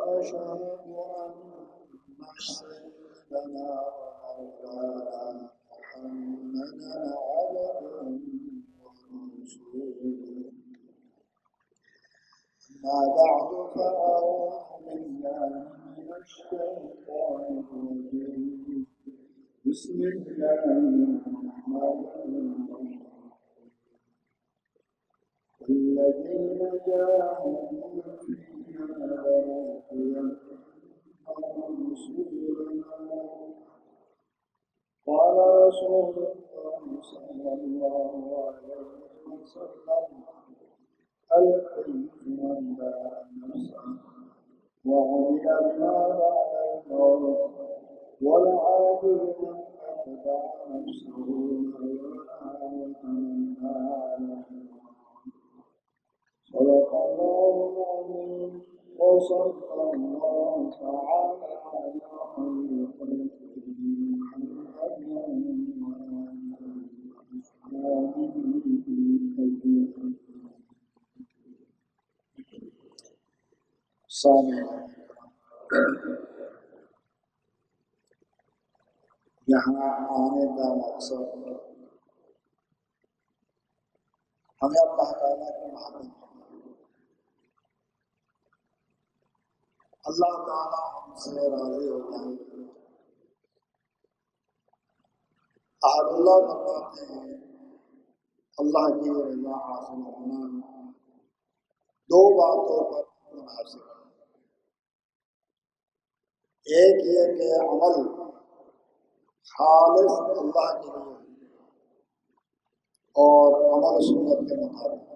ونشهد أن سيدنا ومولانا محمدا عبده ورسوله. أما بعد فأعوذ بالله من الشيطان الرجيم. بسم الله الرحمن الرحيم. الذين جاهدوا فينا لنهدينهم سبلنا. قال رسول الله صلى الله عليه وسلم: الحي من باع نفسه وعمل بما بعد الموت، والعاقل من اتبع نفسه هواها وتمنى على الله. صدق الله العظيم. وصدق الله تعالى على خير خلقه محمد وآله وأصحابه أجمعين. یہاں آنے کا مقصد ہمیں اللہ تعالیٰ کی محبت، اللہ تعالیٰ ہم سے راضی ہوتا ہے۔ احد اللہ فرماتے ہیں اللہ کی رضا حاصل ہونا دو باتوں پر منحصر ہے۔ ایک یہ کہ عمل خالص اللہ کے لیے اور عمل سنت کے مطابق۔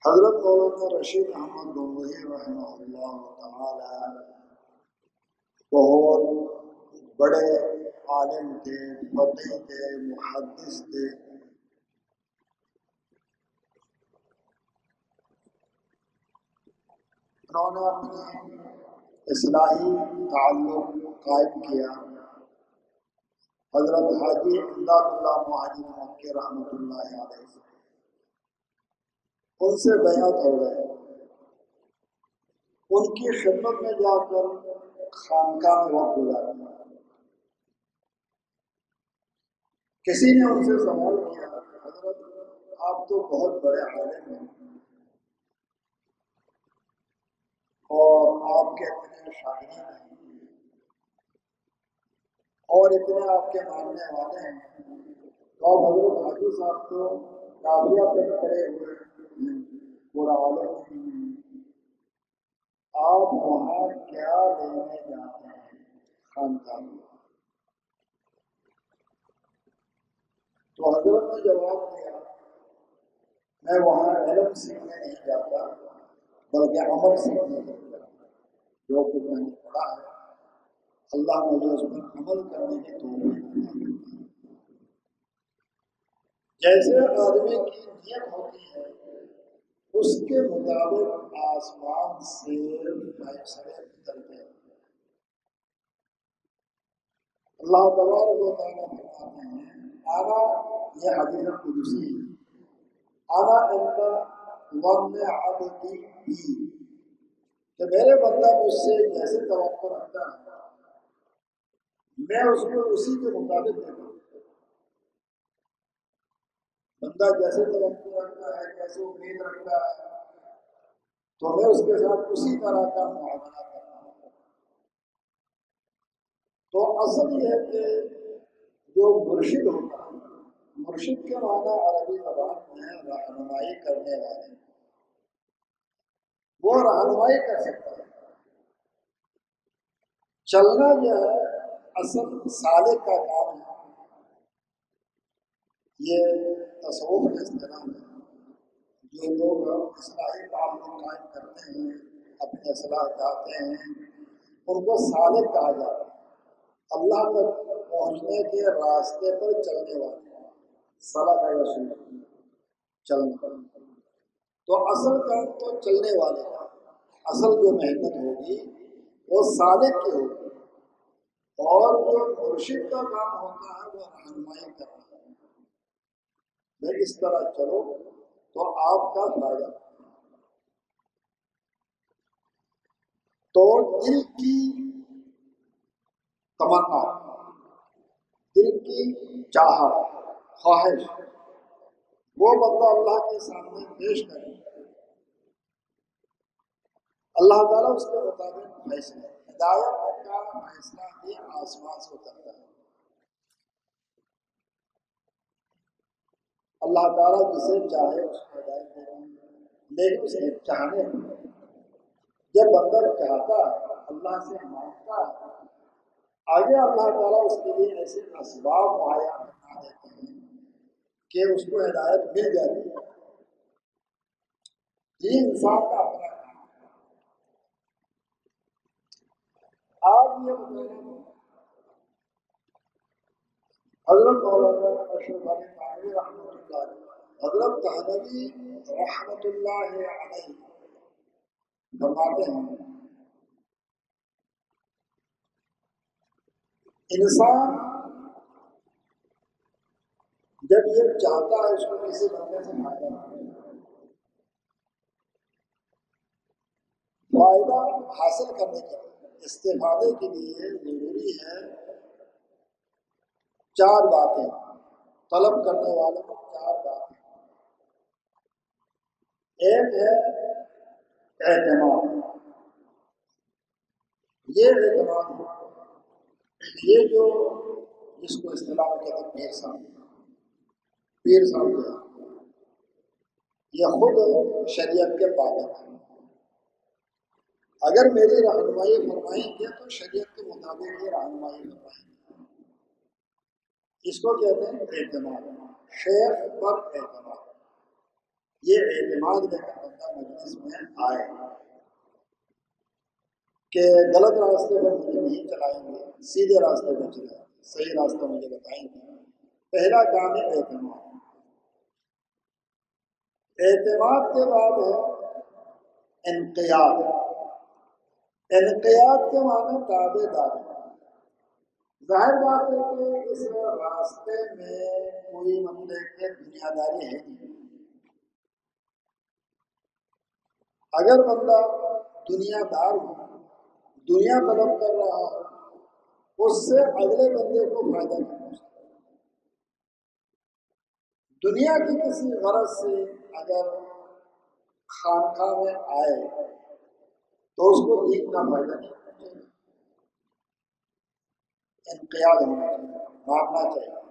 حضرت مولانا رشید احمد گنگوہی رحمہ اللہ تعالی بہت بڑے عالم تھے، فقیہ تھے، محدث تھے۔ انہوں نے اپنے اصلاحی تعلق قائم کیا حضرت حاجی امداد اللہ مہاجر مکی رحمۃ اللہ علیہ سے۔ ان سے بیعت ہو گئے، ان کی خدمت میں جا کر خانقاہ میں وقت گزارا۔ کسی نے ان سے سوال کیا: حضرت آپ تو بہت بڑے عالم ہیں اور آپ کے اتنے شاگرد ہیں اور اتنے آپ کے ماننے والے ہیں، اور حضرت حاجی صاحب تو کافیہ پہ کھڑے ہوئے پورا عالم ہیں، آپ وہاں کیا لینے جاتے ہیں خانقاہ میں؟ تو حضرت نے جواب دیا: میں وہاں علم سیکھنے نہیں جاتا بلکہ عمل سیکھنے جاتا۔ جو کچھ میں نے پڑھا ہے اللہ مجھے اس پر عمل کرنے کی توفیق عطا کرتا ہے۔ جیسے آدمی کی نیت ہوتی ہے اس کے مطابق آسمان سے فیصلے اترتے ہیں۔ اللہ تبارک و تعالیٰ فرماتے ہیں آنا، یہ حدیث قدسی ہے، آنا عند ظن عبدی بی، کہ میرے بندہ مجھ سے جیسے توقع رکھتا ہے میں اس کو اسی کے مطابق دیتا ہوں۔ بندہ جیسے توقع رکھتا ہے، جیسے امید رکھتا ہے، تو میں اس کے ساتھ اسی طرح کا معاملہ کرتا ہوں۔ تو اصل یہ ہے کہ جو مرشد ہوتا ہے، مرشد کے معنی عربی زبان میں رہنمائی کرنے والے، وہ رہنمائی کر سکتا ہے۔ چلنا جو ہے اصل سالک کا کام ہے۔ یہ تصوف کے اصطلاح ہے۔ جو لوگ اصلاحی تعلق قائم کرتے ہیں، اپنے اصلاح چاہتے ہیں، ان کو سالک کہا جاتا ہے۔ اللہ تک پہنچنے کے راستے پر چلنے والے، سلک ہے رسول چلنا۔ تو اصل کام تو چلنے والے کا، اصل جو محنت ہوگی وہ سالک کی ہوگی، اور جو مرشد کا کام ہوتا ہے وہ رہنمائی کرنا ہے، میں اس طرح چلو تو آپ کا فائدہ۔ تو دل کی تمنا، دل کی چاہت، خواہش، وہ بندہ اللہ کے سامنے پیش کرے، اللہ تعالیٰ اس کے مطابق فیصلہ، ہدایت کا فیصلہ بھی آسمان سے اترتا ہے۔ اللہ تعالیٰ جسے چاہے اس کو ہدایت دے، لیکن اس کے چاہنے جب بندہ چاہتا ہے، اللہ سے مانگتا ہے، آگے اللہ تعالیٰ اس کے لیے ایسے اسباب مہیا بنا دیتے ہیں کہ اس کو ہدایت مل جاتی ہے۔ یہ انسان کا اپنا کام ہے۔ آج یہ بتانا حضرت مولانا اشرف علی تھانوی رحمۃ اللہ علیہ، حضرت تھانوی رحمۃ اللہ علیہ فرماتے ہیں انسان جب یہ چاہتا ہے اس کو کسی بندے سے فائدہ حاصل کرنے کے لیے، استفادے کے لیے ضروری ہے چار باتیں، طلب کرنے والے کو چار باتیں۔ ایک ہے اعتماد، یہ اعتماد ہے، یہ جو جس کو اصطلاح میں کہتے ہیں پیر صاحب، پیر صاحب یہ خود شریعت کے پابند ہیں، اگر میری رہنمائی فرمائیں گے تو شریعت کے مطابق یہ رہنمائی فرمائیں گے، اس کو کہتے ہیں اعتماد، شیخ پر اعتماد۔ یہ اعتماد لے کر بندہ مجلس میں آئے کہ غلط راستے پر مجھے نہیں چلائیں گے، سیدھے راستے پر چلائیں گے، صحیح راستہ مجھے بتائیں گے۔ پہلا کام ہے اعتماد۔ اعتماد کے بعد ہے انقیاد۔ انقیاد کے معنی تابع داری۔ ظاہر بات ہے کہ اس راستے میں کوئی بندے کی دنیا داری ہے نہیں۔ اگر بندہ دنیا دار ہو، دنیا طلب کر رہا ہو، اس سے اگلے بندے کو فائدہ نہیں پہنچتا۔ دنیا کی کسی غرض سے اگر خانقاہ میں آئے تو اس کو دین کا فائدہ نہیں پہنچے گا۔ انقیاد ہونا چاہیے، ماننا چاہیے۔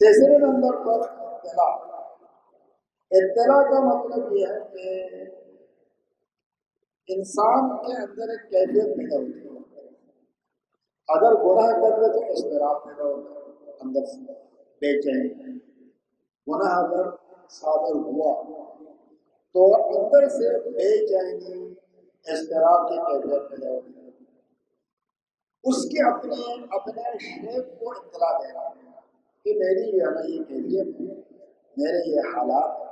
تیسرے نمبر پر اطلاع۔ اطلاع کا مطلب یہ ہے کہ انسان کے اندر ایک کیفیت پیدا ہوتی ہے، اگر گناہ کر لے تو اضطراب پیدا ہوتا ہے اندر سے، بے چینی۔ گناہ اگر صادر ہوا تو اندر سے بے چینی، اضطراب کی کیفیت پیدا ہوتی ہے۔ اس کے اپنے شیخ کو اطلاع دینا کہ میری یہ کیفیت ہے، میرے یہ حالات ہیں۔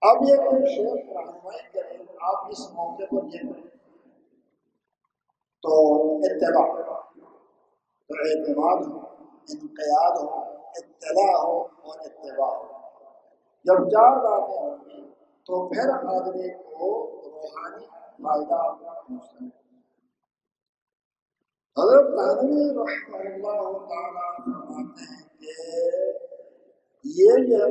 اب یہ کوئی شیخ رہنمائی کرے، آپ اس موقع پر یہ کریں تو اتباع، تو اعتماد ہو، انقیاد ہو، اطلاع ہو اور اتباع ہو۔ جب چار باتیں ہوں گی تو پھر آدمی کو روحانی فائدہ پہنچتا ہے۔ حضرت تھانوی رحمہ اللہ تعالیٰ فرماتے ہیں کہ یہ جو ہے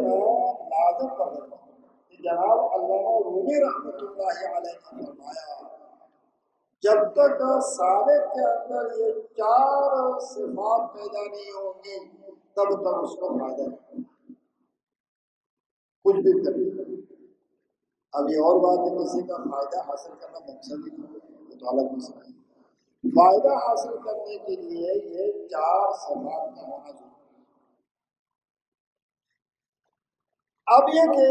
لازم کر دیتا ہوں کہ جناب علامہ رومی رحمۃ اللہ علیہ نے فرمایا جب تک سالک کے اندر یہ چار صفات پیدا نہیں ہوں گی تب تک اس کو فائدہ نہیں، کچھ بھی کرے۔ اب یہ اور بات ہے کسی کا فائدہ حاصل کرنا مقصد ہی نہیں تو الگ مسئلہ ہے۔ فائدہ حاصل کرنے کے لیے یہ چار صفات کا ہونا ضروری ہے۔ اب یہ کہ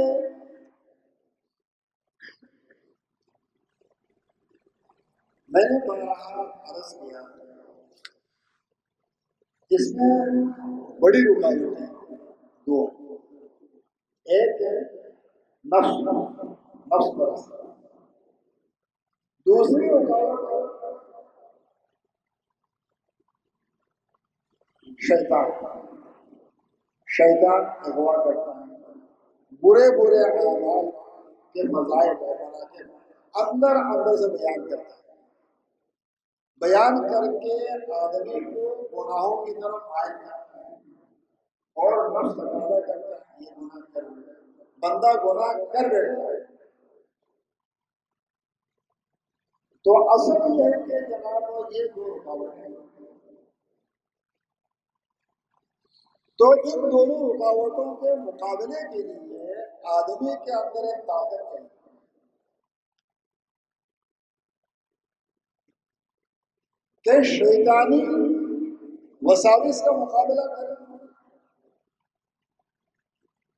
میں نے بارہا عرض کیا اس میں بڑی رکاوٹیں دو، نفس نفس پرست. دوسری رکاوٹ شیطان. شیطان اغوا کرتا ہے، برے برے اعمال کے مذاہب بنا کے اندر سے بیان کرتا ہے، بیان کر کے آدمی کو گناہوں کی طرف مائل کرتا ہے اور نفس تقاضا کرتا ہے یہ گناہ کر بندہ گناہ کر بیٹھتا ہے. تو اصل یہ ہے کہ جناب یہ دو رکاوٹ ہے. تو ان دونوں رکاوٹوں کے مقابلے کے لیے آدمی کے اندر ایک طاقت ہے کہ شیطانی وساوس کا مقابلہ کرے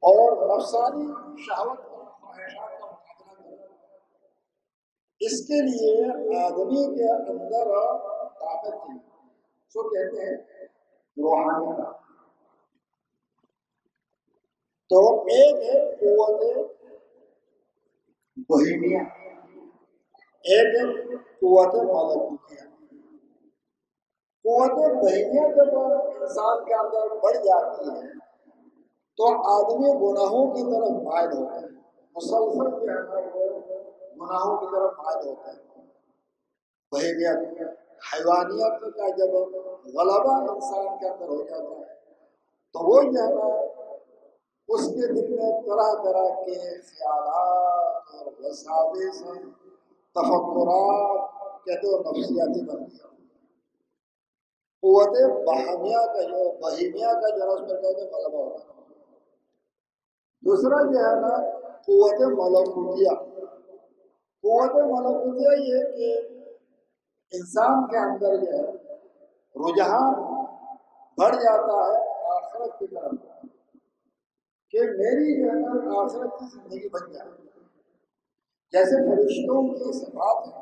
اور نفسانی شہوت کا خواہشات کا مقابلہ کرے. اس کے لیے آدمی کے اندر طاقت ہے، سو کہتے ہیں روحانی طاقت. تو ایک ہے قوت بہیمیہ، ایک ہے قوت ملکوتیہ. قوت بہیمیہ جب انسان کے اندر بڑھ جاتی ہے تو آدمی گناہوں کی طرف مائل ہوتا ہے، مسلسل جو ہے نا وہ گناہوں کی طرف مائل ہوتا ہے. بہیمیت حیوانیت کا جب غلبہ انسان کے اندر ہو جاتا ہے تو وہ جو ہے نا اس کے دل میں طرح طرح کے خیالات اور وساوس تفکرات کہتے ہو نفسیاتی بن گیا. قوت بہیمیہ کا جو اس پر کہتے غلبہ ہوتا ہے. دوسرا جو ہے نا قوت ملکوتیہ. قوت ملکوتیہ یہ کہ انسان کے اندر جو ہے رجحان بڑھ جاتا ہے آخرت کی طرف کہ میری جو ہے نا آخرت کی زندگی بن جائے. جیسے فرشتوں کی صفات ہے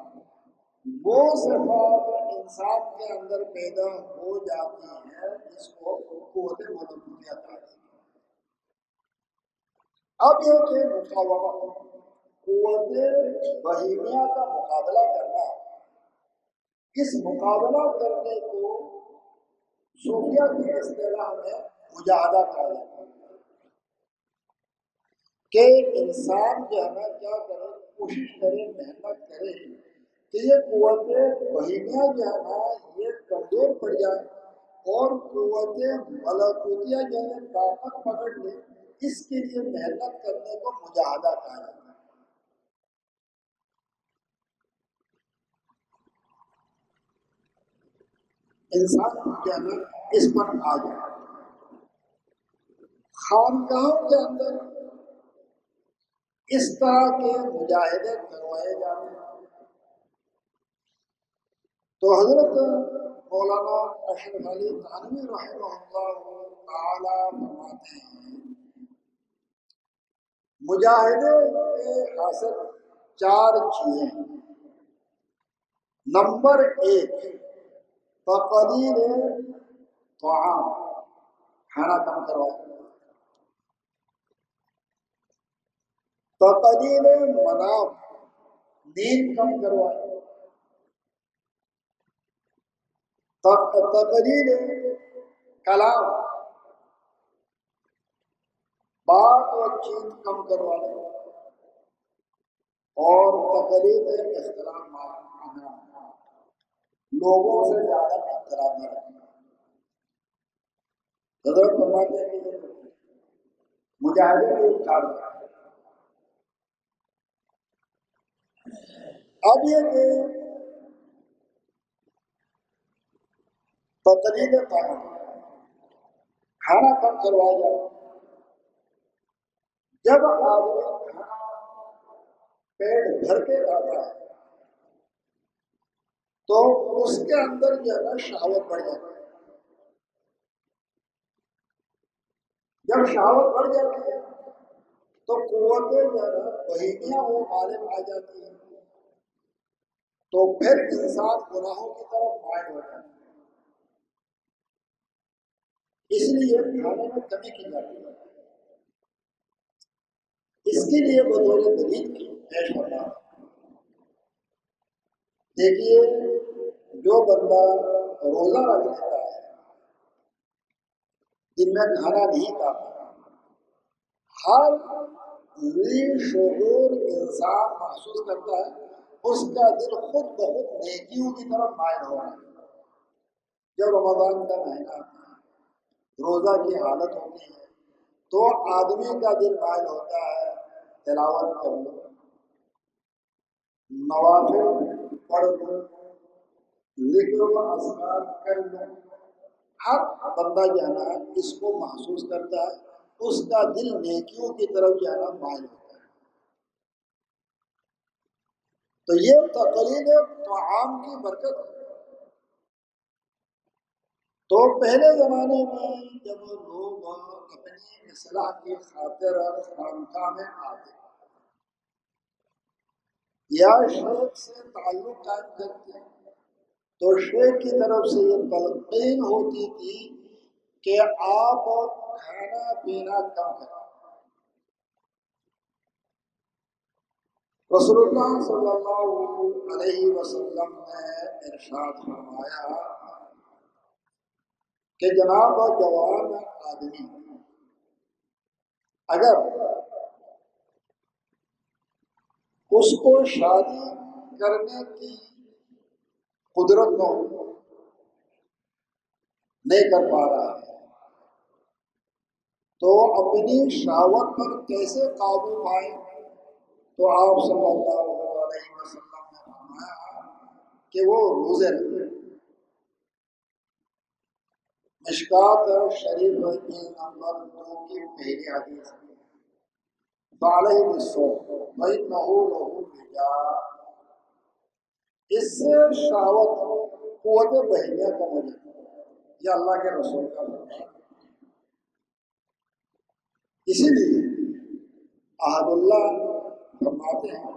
وہ صفات انسان کے اندر پیدا ہو جاتی ہے جس کو قوت ملکوتیہ کہا جاتا ہے. اب یہ کہ مقابلہ قوت بہیمیہ کا مقابلہ کرنا، اس مقابلہ کرنے کو صوفیہ کی اصطلاح میں مجاہدہ کہا جاتا ہے کہ انسان جو ہے نا کیا کرے، کوشش کرے، محنت کرے کہ یہ قوت بہیمیہ جو ہے نا یہ کمزور پڑ جائے اور قوت ملکوتیہ جو ہے طاقت پکڑ لے. اس کے لیے محنت کرنے کو مجاہدہ کہا جاتا ہے. انسان جو ہے نا اس پر آ جائے. خانقاہوں کے اندر اس طرح کے مجاہدے کروائے جاتے ہیں. تو حضرت مولانا اشرف علی تھانوی رحمہ اللہ تعالی فرماتے ہیں مجاہدے کے حاصل 4 چیزیں ہیں. نمبر 1 تقلیل طعام، کھانا کم کروائے. تقلیل منام، نیند کم کروائے. تقلیل کلام، بات اور چیز کم کروانے. اور تقلیل اختلافات، لوگوں سے زیادہ اختلاف نہ رکھنا. حضرت فرماتے ہیں کہ مجاہدے کے 4 اب یہ کہ تقلیل طعام، کھانا کم کروایا جائے. جب آدمی کھانا پیٹ بھر کے کھاتا ہے تو اس کے اندر جو ہے نا شہوت بڑھ جاتی ہے. جب شہوت بڑھ جاتی ہے تو قوت جو ہے نا بہیمیہ وہ غالب آ جاتی ہے تو پھر انسان گناہوں کی طرف مائل ہوتا ہے. اس لیے کھانے میں کمی کی جاتی ہے. اس اس کے لیے بطور دلیل پیش کرنا. دیکھیے جو بندہ روزہ رکھ لیتا ہے، دن میں کھانا نہیں کھاتا، ہر شعور انسان محسوس کرتا ہے اس کا دل خود بخود نیکیوں کی طرف مائل ہو رہا ہے. جب رمضان کا مہینہ آتا ہے، روزہ کی حالت ہوتی ہے، تو آدمی کا دل مائل ہوتا ہے تلاوت کر لو، نوافل پڑھ لو، ذکر و اذکار کر لو. ہر بندہ جو ہے نا اس کو محسوس کرتا ہے، اس کا دل نیکیوں کی طرف جو ہے نا مائل ہوتا ہے. تو یہ تقریر طعام کی برکت ہے. تو پہلے زمانے میں جب لوگ اپنی اصلاح کی خاطر خانقاہ میں آتے یا شیخ سے تعلق قائم کرتے تو شیخ کی طرف سے یہ تلقین ہوتی تھی کہ آپ کھانا پینا کم کریں. رسول اللہ صلی اللہ علیہ وسلم نے ارشاد فرمایا کہ جناب جوان آدمی اگر اس کو شادی کرنے کی قدرت نہ ہو، نہیں کر پا رہا ہے، تو اپنی شہوت پر کیسے قابو پائے؟ تو آپ صلی اللہ علیہ وسلم نے فرمایا کہ وہ روزے رکھے. مشکات شریف کی نمبر 2 کی پہلی حدیث فعلیہ بالصوم فإنہ لہ وجاء. اس سے شہوت قوت بہیمیہ کم ہو جاتی ہے. یہ اللہ کے رسول کا فرمان ہے. اسی لیے احد اللہ فرماتے ہیں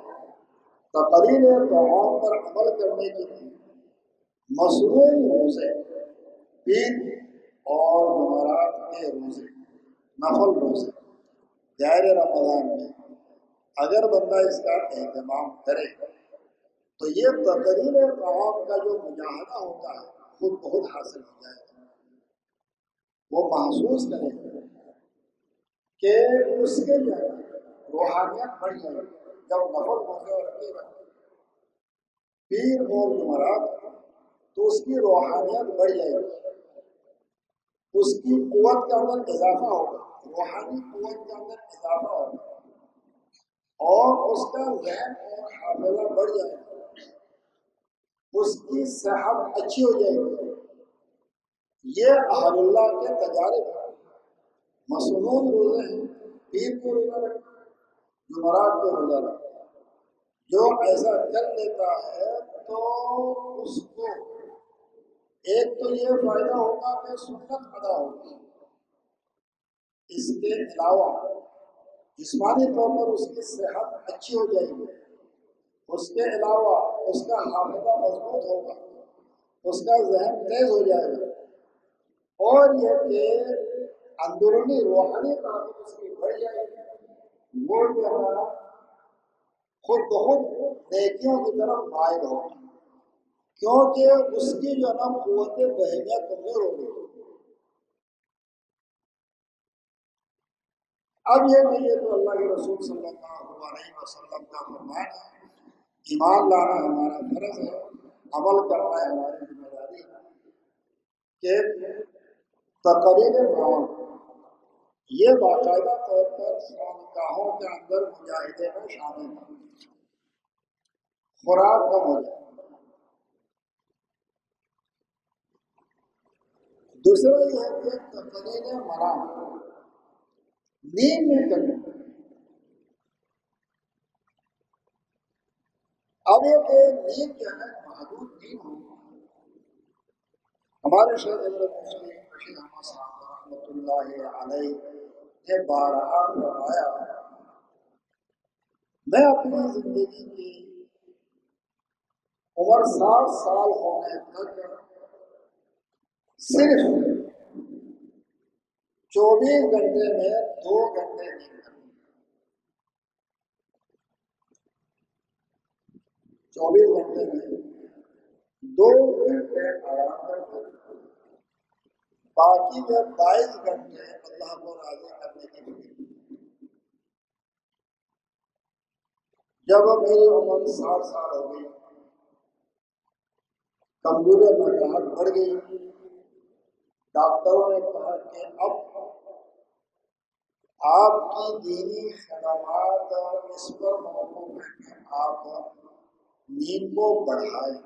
تقریر طعام پر عمل کرنے کے لیے مصروف روزے، عید اور جمعرات کے روزے، نفل روزے غیر رمضان میں اگر بندہ اس کا اہتمام کرے تو یہ تقریر طعام کا جو مجاہدہ ہوتا ہے خود بہت حاصل ہو جائے گا. وہ محسوس کرے کہ اس کے جو ہے روحانیت بڑھ جائے گی. جب نفل روزے رکھے گا پیر اور جمعرات تو اس کی روحانیت بڑھ جائے گی، اس کی قوت کے اندر اضافہ ہوگا، روحانی قوت کے اندر اضافہ ہوگا، اور اس کا ذہن اور حافظہ بڑھ جائے گا، اس کی صحت اچھی ہو جائے گی. یہ اہل اللہ کے تجارب ہیں. مصنون روزے ہیں، پیر کو روزہ رکھنا، جمعرات کو روزہ رکھنا. جو ایسا کر لیتا ہے تو اس کو ایک تو یہ فائدہ ہوگا کہ سنت ادا ہوگی، اس کے علاوہ جسمانی طور پر اس کی صحت اچھی ہو جائے گی، اس کے علاوہ اس کا حافظہ مضبوط ہوگا، اس کا ذہن تیز ہو جائے گا، اور یہ کہ اندرونی روحانی طاقت اس کی بڑھ جائے گی. وہ جو ہے خود بخود نیکیوں کی طرف مائل ہوگا، کیونکہ اس کی جو نا قوت بہیمیہ کمزور ہو گئی. اب یہ نہیں ہے تو اللہ کے رسول صلی اللہ علیہ وسلم کا فرمان ہے، ایمان لانا ہمارا فرض ہے، عمل کرنا ہے ہماری ذمہ داری ہے. کہ تقریر طعام یہ باقاعدہ طور پر خانقاہوں کے اندر مجاہدے میں شامل ہے. خوراک کم ہو جائے. دوسرا یہ ہے کہ تقریر مرام نیند میں کرنا. اب یہ کہ نیند جو ہے محدود نیند ہو. ہمارے شیخ حضرت مفتی رشید احمد صاحب رحمۃ اللہ علیہ نے بارہا فرمایا، میں اپنی زندگی کی عمر 60 سال ہونے تک صرف 24 گھنٹے میں 2 گھنٹے نیند کروں. 24 گھنٹے میں 2 گھنٹے آرام کرتے ہیں، باقی جو 22 گھنٹے اللہ کو راضی کرنے کے لیے۔ جب میری عمر 60 سال ہو گئی، کمزوری برداشت بڑھ گئی، ڈاکٹروں نے کہا کہ اب آپ کی دینی خدمات اس پر موقوف ہے کہ آپ نیند کو بڑھائیں،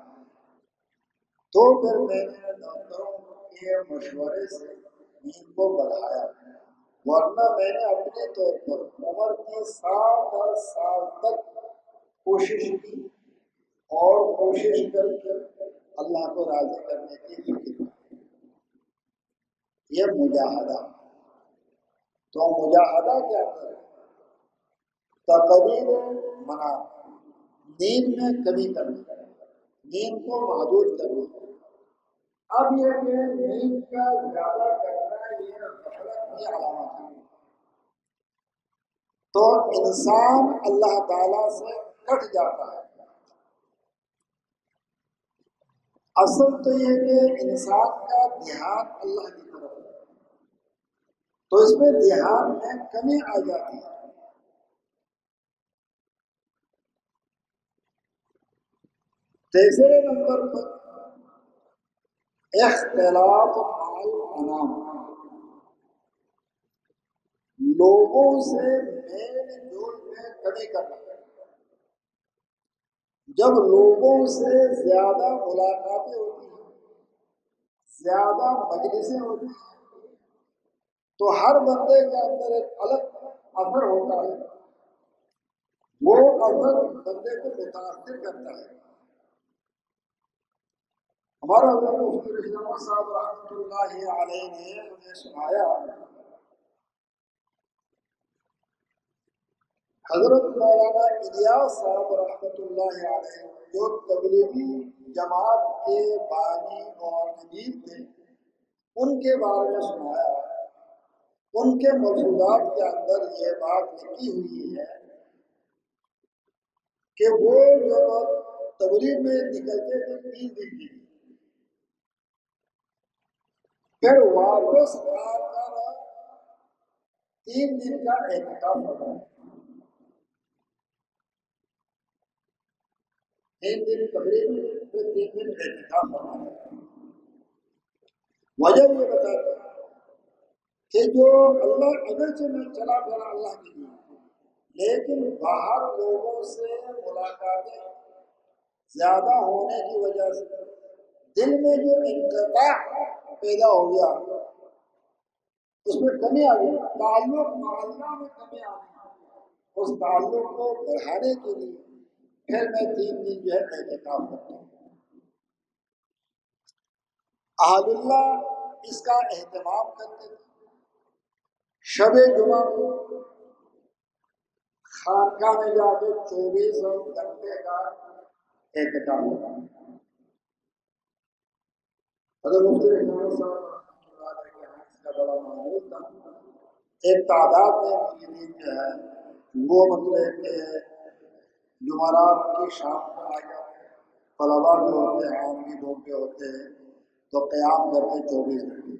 تو پھر میں نے ڈاکٹروں کے مشورے سے نیند کو بڑھایا، ورنہ میں نے اپنے طور پر عمر کی 60 سال تک کوشش کی اور کوشش کر کے اللہ کو راضی کرنے کی فکر کی۔ یہ مجاہدہ، تو مجاہدہ کیا ہے؟ تقدیر منا، نیند میں کمی کرنا، نیند کو محدود کرنا۔ اب یہ کہ نیند کا زیادہ کرنا یہ غفلت کی علامت ہے، تو انسان اللہ تعالی سے کٹ جاتا ہے۔ اصل تو یہ کہ انسان کا دھیان اللہ کی طرف ہے، تو اس میں دھیان میں کمی آ جاتی ہے۔ تیسرے نمبر پر اختلاط مع الانام، لوگوں سے میل جول میں کمی کرنا۔ جب لوگوں سے زیادہ ملاقاتیں ہوتی ہیں، زیادہ مجلسیں ہوتی ہیں، تو ہر بندے کے اندر ایک الگ اثر ہوتا ہے، وہ اثر بندے کو متاثر کرتا ہے۔ ہمارا مفتی رشید احمد صاحب رحمۃ اللہ علیہ نے ہمیں سنایا، حضرت مولانا الیاس صاحب رحمۃ اللہ علیہ جو تبلیغی جماعت کے بانی اور مدیر تھے، ان کے بارے میں سنایا۔ ان کے ملفوظات کے اندر یہ بات لکھی ہوئی ہے کہ وہ جو تبلیغ میں نکلتے تھے 3 دن کے لیے، پھر واپس آ کر 3 دن کا اعتکاف کرنا، 3 دن تبلیغ میں، پھر 3 دن اعتکاف کرنا۔ وجہ یہ بتاتا ہے کہ جو اللہ اگر سے میں چلا گیا اللہ کے لیے، لیکن باہر لوگوں سے ملاقاتیں زیادہ ہونے کی وجہ سے دل میں جو انقطاع پیدا ہو گیا، اس میں کمی آ گئی، تعلق معلّہ میں کمی آ گئی۔ اس تعلق کو بڑھانے کے لیے پھر میں 3 دن جو ہے اعتکاف کرتا ہوں۔ احد اللہ اس کا اہتمام کرتے تھے، شب جمعہ کو خانقاہ میں جا کے 24 گھنٹے کا اعتکاف ہوتا ہے۔ حضرت مفتی رشید احمد صاحب رحمۃ اللہ علیہ کے یہاں اس کا بڑا معمول تھا۔ ایک تعداد میں مریدین جو ہے وہ مطلب کہ جمعرات کی شام کو آ جاتے ہیں، طلبا بھی ہوتے ہیں، عام بھی لوگ بھی ہوتے ہیں، تو قیام کرتے 24 گھنٹے۔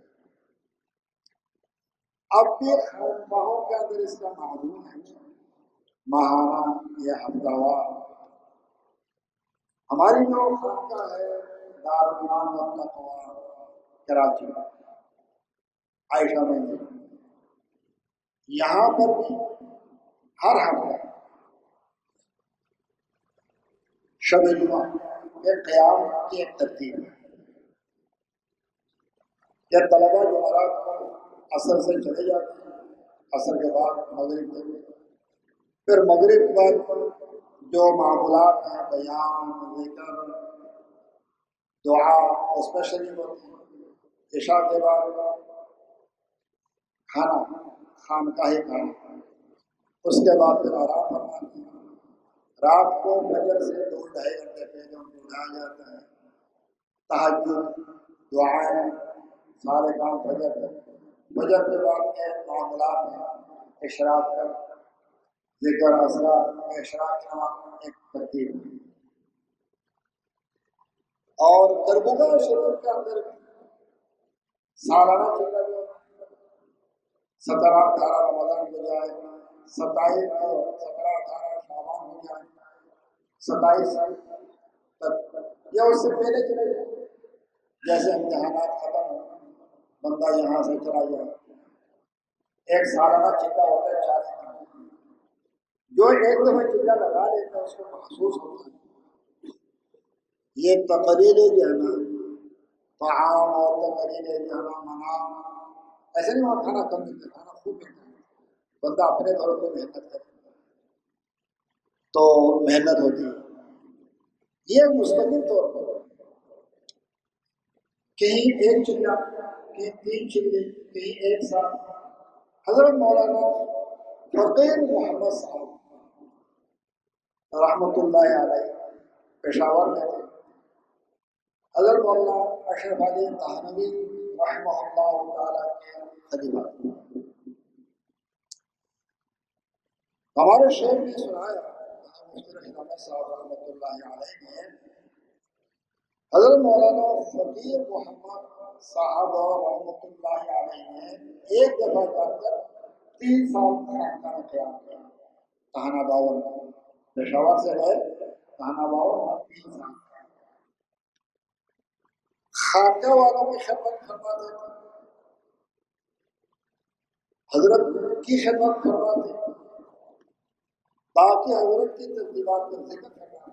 اب بھی خانقاہوں کے اندر اس کا معلوم ہے، ماہانہ یا ہفتہ وار۔ ہماری جو خانقاہ ہے دارالایمان والتقویٰ کراچی، عائشہ منزل، یہاں پر بھی ہر ہفتے شب جمعہ کے قیام کی ایک ترتیب ہے کہ طلبا جمعرات کو عصر سے چلے جاتے ہیں، عصر کے بعد مغرب تک، پھر مغرب کے بعد جو معمولات ہیں، بیان، ذکر، دعا، اس میں شریک ہوتے ہیں۔ عشاء کے بعد کھانا، خانقاہی کھانا، اس کے بعد پھر آرام فرماتے ہیں۔ رات کو فجر سے 2-2.5 گھنٹے پہلے ان کو اٹھایا جاتا ہے، تہجد، دعائیں، سارے کام فجر تک۔ فجر کے بعد کے معاملات ہیں، اشراق تک، ذکر، اذکار، اشراق کی نماز ایک ترتیب ہے۔ اور دربگا شریف کے اندر سالانہ چلا گیا 17-18 رمضان ہو جائے 17-18 شعبان ہو جائے 27 تک یا اس سے پہلے چلے جائے جیسے امتحانات ختم ہو بندہ یہاں سے چلا جائے ایک سالانہ چلا ہوتا ہے 40 دن جو ایک دفعہ چلا لگا لیتا ہے اس کو محسوس ہوتا ہے یہ تقریر جو ہے نا طعام اور تقریر جو ہے نا منام ایسے نہیں وہاں کھانا کم ملتا کھانا خوب ملتا ہے بندہ اپنے طور پہ محنت کرتا ہے تو محنت ہوتی ہے یہ مستقل طور پر کہیں ایک چلا کہیں 3 چلے کہیں ایک ساتھ حضرت مولانا فقیر محمد صاحب رحمۃ اللہ علیہ پشاور میں تھے حضرت مولانا اشرف علی تھانوی رحمہ اللہ تعالیٰ کے خلیفہ ہمارے شعر میں سنایا مفتی احمد صاحب رحمۃ اللہ علیہ نے حضرت مولانا فقیر محمد صاحب رحمۃ اللہ علیہ نے ایک دفعہ جا کر 3 سال کا قیام کیا تہانہ باور پشاور سے ہے تہانہ باور 3 سال خانقاہ والوں کی خدمت فرماتے تھے حضرت کی خدمت فرماتے باقی حضرت کی ترتیبات کا ذکر فرماتے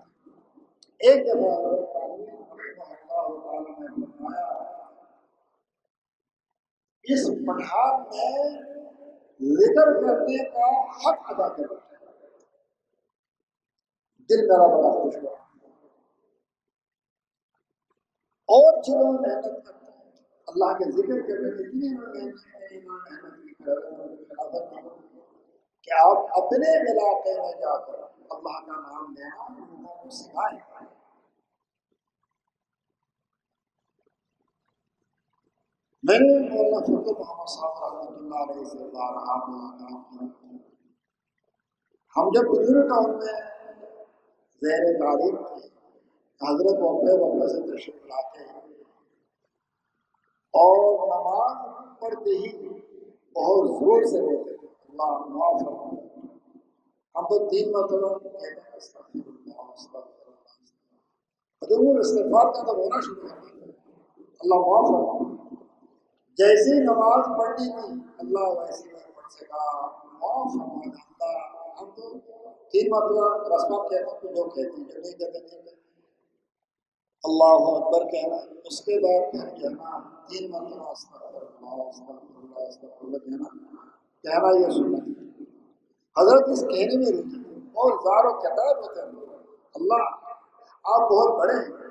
ایک دفعہ حضرت اللہ تعالیٰ نے فرمایا اس پٹھان میں ذکر کرنے کا حق ادا کرنا دل میرا بڑا خوش ہوا اور چلو محنت کرتا ہے اللہ کے ذکر کرنے میں اتنی محنت کی کہ آپ اپنے علاقے میں جا کر اللہ کا نام لینا لوگوں کو سکھائیں میں نے مولانا فقیر محمد صاحب رحمۃ اللہ علیہ سے بارہا ملاقات ہم جب بزرگ ٹاؤن میں زیر تعلیم تھے حضرت وقفے سے تشریف لاتے ہیں اور نماز پڑھتے ہی بہت زور سے بولتے تھے اللہ معاف فرمائے ہم تو 3 مرتبہ کہتے ہیں استغفر اللہ استغفر اللہ حضور استغفار کا تو ہونا شروع کر دیا اللہ معاف فرمائے جیسی نماز پڑھنی تھی اللہ ویسی نہیں پڑھ سکا معاف فرمائے اللہ ہم تو 3 مرتبہ رسمہ کہتے ہیں جو کہتے ہیں جو نہیں کہتے ہیں اللہ اکبر کہنا اس کے بعد پھر کہنا 3 مرتبہ استغفر اللہ استغفر اللہ استغفر اللہ کہنا یہ سنت حضرت اس کہنے میں رکی اور زار و کتاب ہوتے ہیں اللہ آپ بہت بڑے ہیں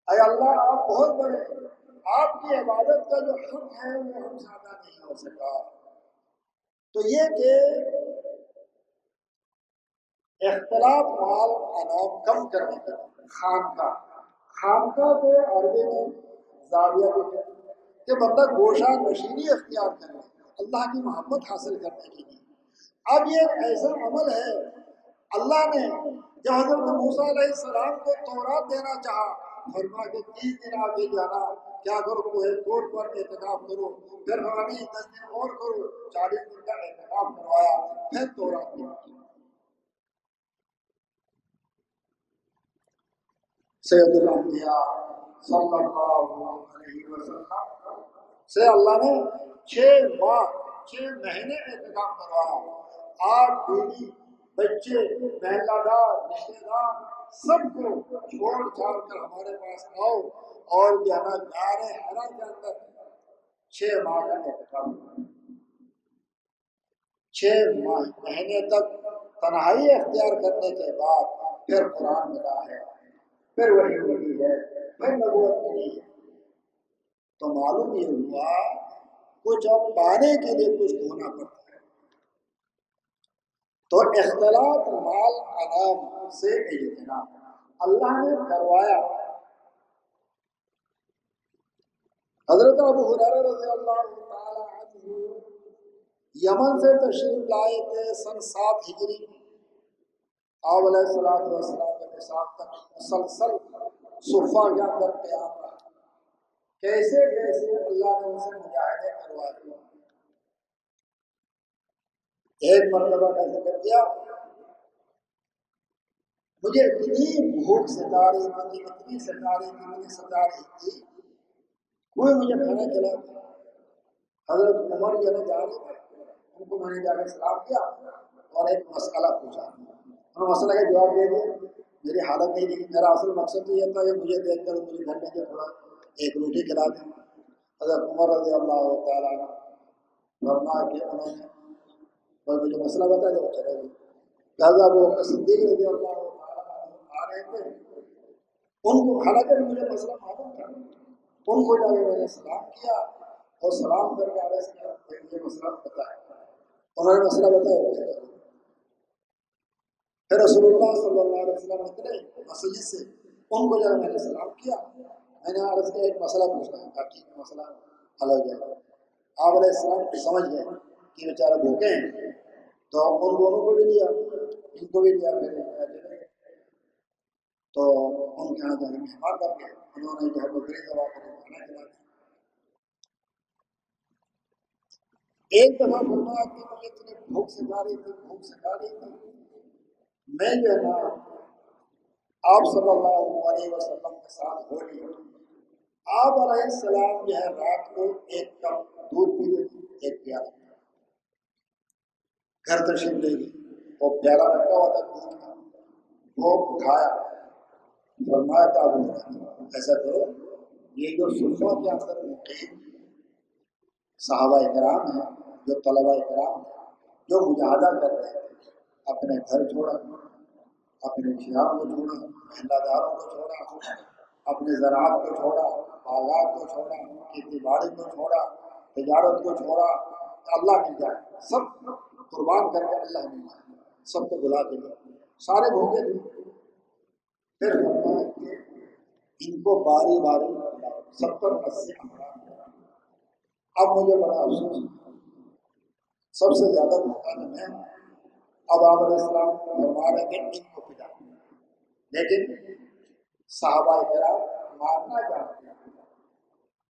اے اللہ آپ بہت بڑے ہیں آپ کی عبادت کا جو حق ہے وہ ہم سے ادا نہیں ہو سکا تو یہ کہ اختلاف مال انعام کم کرنے کا خانقاہ کو عربی میں زاویہ بھی کہتے ہیں کہ بندہ گوشہ نشینی اختیار کرے اللہ کی محبت حاصل کرنے کے لیے اب یہ ایسا عمل ہے اللہ نے جب حضرت موسیٰ علیہ السلام کو تورات دینا چاہا فرما کہ 30 دن آگے جانا کیا کرو کوہ طور پر اعتکاف کرو پھر روانی 10 دن اور کرو 40 دن کا اعتکاف کروایا پھر تورات دی سید الانبیاء صلی اللہ علیہ وسلم سے اللہ نے 6 مہینے اعتکاف کروایا 8 بیوی بچے محلہ دار رشتے دار سب کو چھوڑ چھاڑ کر ہمارے پاس آؤ اور جو ہے نا غار حرا کے اندر 6 ماہ کا اعتکاف 6 مہینے تک تنہائی اختیار کرنے کے بعد پھر قرآن ملا ہے پھر وحی ملی ہے پھر نبوت ملی ہے تو معلوم یہ ہوا کچھ اب پانے کے لیے کچھ ہونا پڑتا ہے تو اختلاط مال انعام سے اجتناب اللہ نے کروایا حضرت ابو ہریرہ رضی اللہ تعالی عنہ یمن سے تشریف لائے تھے سن 7 ہجری آپ علیہ السلام کے ساتھ تک مسلسل صفا کے اندر قیام رہا، کیسے کیسے اللہ نے ان سے مجاہدے کروا دیا۔ ایک مرتبہ کا ذکر کیا، مجھے اتنی بھوک ستا رہی تھی، اتنی ستا رہی تھی، مجھے ستا رہی تھی، کوئی مجھے کھانا کھلا۔ حضرت عمر جو ہے جا رہے تھے، ان کو میں نے جا کے سلام کیا اور ایک مسئلہ پوچھا، انہوں نے مسئلہ کا جواب دے دیا۔ میری حالت نہیں تھی، میرا اصل مقصد تو یہ تھا کہ مجھے دیکھ کر مجھے گھر میں جو تھوڑا ایک روٹی کھلا دیں۔ حضرت عمر رضی اللہ تعالیٰ عنہ فرمایا کہ انہوں نے بس مجھے مسئلہ بتا دیا، چلے گئے۔ لہٰذا وہ صدیق رضی اللہ تعالیٰ عنہ آ رہے تھے، ان کو حالانکہ مجھے مسئلہ معلوم تھا، ان کو جا کے میں نے سلام کیا اور سلام کر کے عرض کیا کہ یہ مسئلہ بتایا، انہوں نے مسئلہ بتایا۔ پھر رسول اللہ صلی اللہ علیہ وسلم نکلے مسجد سے، ان کو جب میں نے سلام کیا، میں نے عرض کیا ایک مسئلہ پوچھنا ہے تاکہ مسئلہ حل ہو جائے۔ آپ علیہ السلام سمجھ گئے کہ بیچارہ بھوکے ہیں، تو ان دونوں کو بھی لیا، ان کو بھی لیا، تو ان کے یہاں جا کے مہمان بن گئے، انہوں نے جو ہے بکری دبا کر کھانا کھلا دیا۔ ایک دفعہ فرمایا کہ مجھے اتنی بھوک سکھا رہی تھی، میں جو ہے نا آپ صلی اللہ علیہ وسلم کے ساتھ ہو لیا۔ آپ علیہ السلام جو ہے رات کو ایک کپ دودھ پی لیتے، ایک پیالہ گھر تشریف لے گئی، وہ پیالہ رکھا ہوا تھا دودھ کا، وہ اٹھایا، فرمایا کہ آپ ایسا کرو، یہ جو صفا کے اندر مقیم صحابہ کرام ہیں، جو طلبہ کرام ہیں، جو مجاہدہ کر رہے ہیں، اپنے گھر چھوڑا، اپنے خیال کو چھوڑا، محلہ داروں کو چھوڑا، اپنے زراعت کو چھوڑا، باغات کو چھوڑا، کھیتی باڑی کو چھوڑا، تجارت کو چھوڑا، اللہ مل جائے، سب قربان کر کے اللہ مل جائے، سب کو بلا کے لیا، سارے بھوکے تھے۔ پھر فرمایا کہ ان کو باری باری 70-80 افراد، اب مجھے بڑا افسوس، سب سے زیادہ بھوکا تو میں ہوں۔ اب آپ علیہ السلام فرما رہے کہ ان کو پلا، لیکن صحابہ کرام مارنا جانتے ہیں،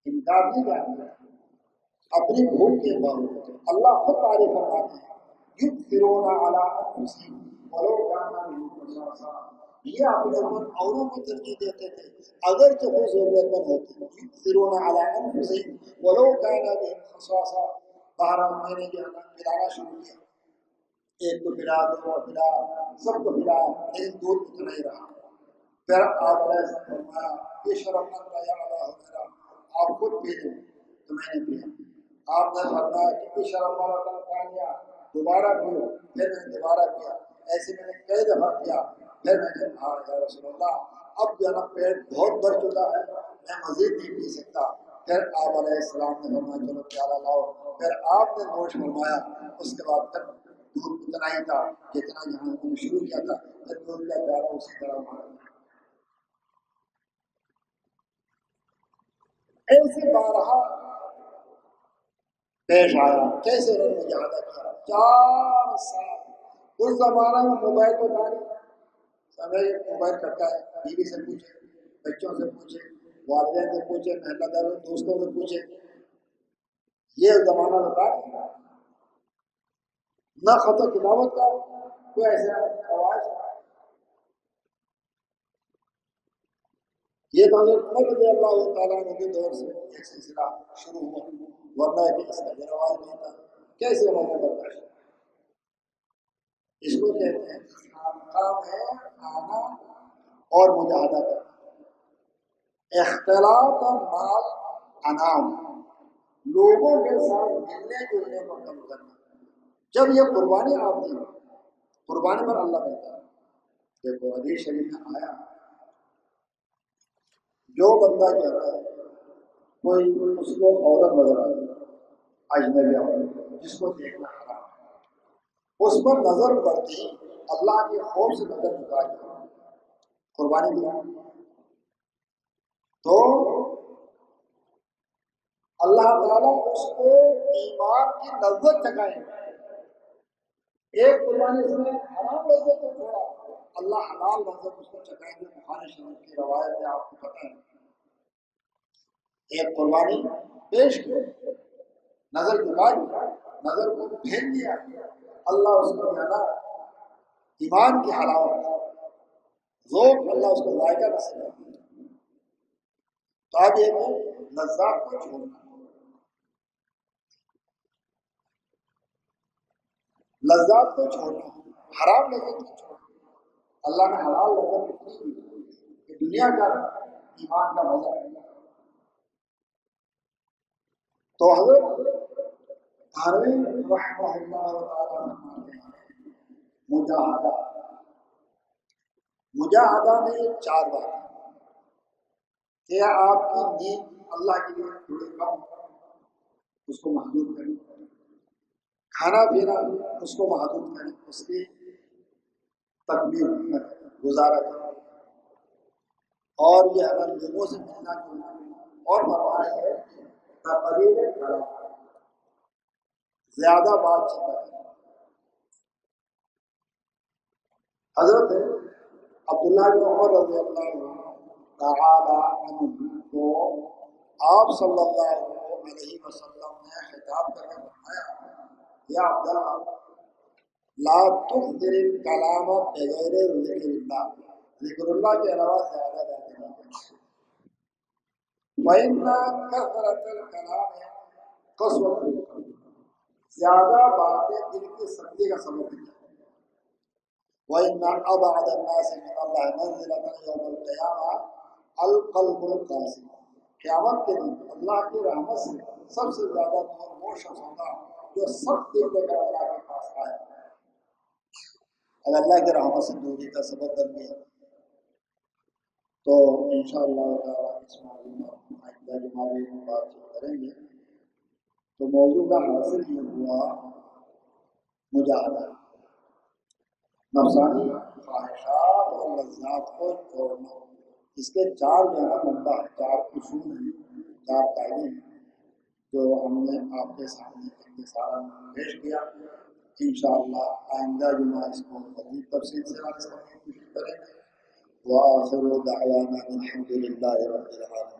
انکار نہیں جانتے، اپنی بھوک کے باوجود اللہ خود تعریف فرماتے ہیں، یؤثرون علی انفسہم ولو کان بہم خصاصہ، یہ اپنے اوپر اوروں کو ترجیح دیتے تھے اگرچہ وہ ضرورت مند ہوتے، یؤثرون علی انفسہم ولو کان بہم خصاصہ۔ بہرحال میں نے جو ہے نا پلانا شروع کیا، ایک کو پلا، دو کو پلا، سب کو پلا، لیکن دودھ اتنا ہی رہا۔ پھر آپ علیہ فرمایا یہ شرم اللہ یا اللہ حضرہ، آپ خود پی لیں، تو میں نے پیا۔ آپ نے فرمایا کہ یہ شرم اللہ تعالیٰ دوبارہ پیو، پھر میں نے دوبارہ پیا، ایسے میں نے کئی دفعہ پیا۔ پھر میں نے کہا یا رسول اللہ اب جو ہے نا پیٹ بہت بھر چکا ہے، میں مزید نہیں پی سکتا۔ پھر آپ علیہ السلام نے فرمایا چلو پیالہ لاؤ، پھر آپ نے نوش فرمایا۔ اس کے بعد پھر دودھ اتنا ہی تھا جتنا جہاں میں نے شروع کیا تھا، پھر دودھ کا پیالہ اسی طرح مارا۔ ایسے بارہا پیش آیا، کیسے انہوں نے مجاہدہ کیا 4 سال۔ اس زمانے میں موبائل تو تھا نہیں، سمجھ موبائل کرتا ہے، بیوی سے پوچھے، بچوں سے پوچھے، والدین سے پوچھے، محلہ داروں دوستوں سے پوچھے، یہ زمانہ تھا نہ خط و کتابت کا کوئی ایسا رواج تھا۔ یہ تو حضرت عمر رضی اللہ تعالیٰ عنہ کے دور سے ایک سلسلہ شروع ہوا، ورنہ کہ اس کا یہ رواج نہیں تھا۔ کیسے انہوں نے برداشت؟ اس کو کہتے ہیں خانقاہ میں آنا اور مجاہدہ کرنا، اختلاط اور مال انام، لوگوں کے ساتھ ملنے جلنے کو کم کرنا۔ جب یہ قربانی آپ دی، قربانی پر اللہ کہتا ہے، دیکھو حدیث شریف میں آیا، جو بندہ کہتا ہے کوئی اس کو عورت نظر آ گئی، اجنبی عورت جس کو دیکھنا حرام ہے، اس پر نظر پڑتی اللہ کے خوف سے نظر جھکا کے قربانی دیا تو اللہ تعالیٰ اس کو ایمان کی لذت چکھائیں گے۔ ایک قربانی اس نے حرام لذت کو چھوڑا، اللہ حلال لذت اس کو چکھائیں گے. بخاری شریف کی روایت ہے، آپ کو پتہ ہے. ایک قربانی پیش کی، نظر جھکا دی، نظر کو پھیر دیا، اللہ اس کو جو ہے نا ایمان کی حلاوت ذوق اللہ اس کو ذائقہ نصیب کرتا ہے. تو اب یہ کہ لذات کو چھوڑنا، لذات کو چھوڑنا، حرام لذت کو چھوڑنا. اللہ نے حلال لذت اتنی دی کہ دنیا کا ایمان کا مزہ ہے. تو حضرت دھاروی رحمہ اللہ تعالیٰ فرماتے ہیں مجاہدہ، مجاہدہ میں چار باتیں کہ آپ کی نیند اللہ کے لیے تھوڑی کم، اس کو محدود کریں. کھانا پینا اس کو محدود کریں، اس کی تکمیل نہ کریں، گزارا کریں. اور یہ اگر لوگوں سے ملنا جلنا اور فرمایا ہے تقریر کلام، زیادہ بات چیت نہ کریں. حضرت عبداللہ بن عمر رضی اللہ تعالی عنہ کو آپ صلی اللہ علیہ وسلم نے خطاب کر کے فرمایا یا عبداللہ لا تخدر الکلام بغیر ذکر اللہ، ذکر اللہ کے علاوہ زیادہ باتیں نہ کریں. وَإِنَّ كَثْرَةَ الْكَلَامِ قَسْوَةُ الْقَلْبِ، زیادہ باتیں دل کی سختی کا سبب بن جاتی ہیں. وَإِنَّ أَبْعَدَ النَّاسِ مِنَ اللَّهِ مَنزِلَةً يَوْمَ الْقِيَامَةِ الْقَلْبُ الْقَاسِي، قیامت کے دن اللہ کی رحمت سے سب سے زیادہ دور وہ شخص ہوگا جو سخت دل لے کر اللہ کے پاس آئے. اگر اللہ کی رحمت سے دوری کا سبب بن گیا تو انشاءاللہ تعالیٰ اس موضوع میں آئندہ جمعے میں بات چیت کریں گے. تو موضوع کا حاصل یہ ہوا مجاہدہ، نفسانی خواہشات اور لذات کو چھوڑنا. اس کے چار جو ہے نا منبع ہے، چار اصول ہیں، چار قاعدے ہیں جو ہم نے آپ کے سامنے اختصاراً پیش کیا. انشاءاللہ آئندہ جمعہ اس کو مزید تفصیل سے عرض کرنے کی کوشش کریں گے. وآخر دعوانا الحمد للہ رب العالمین.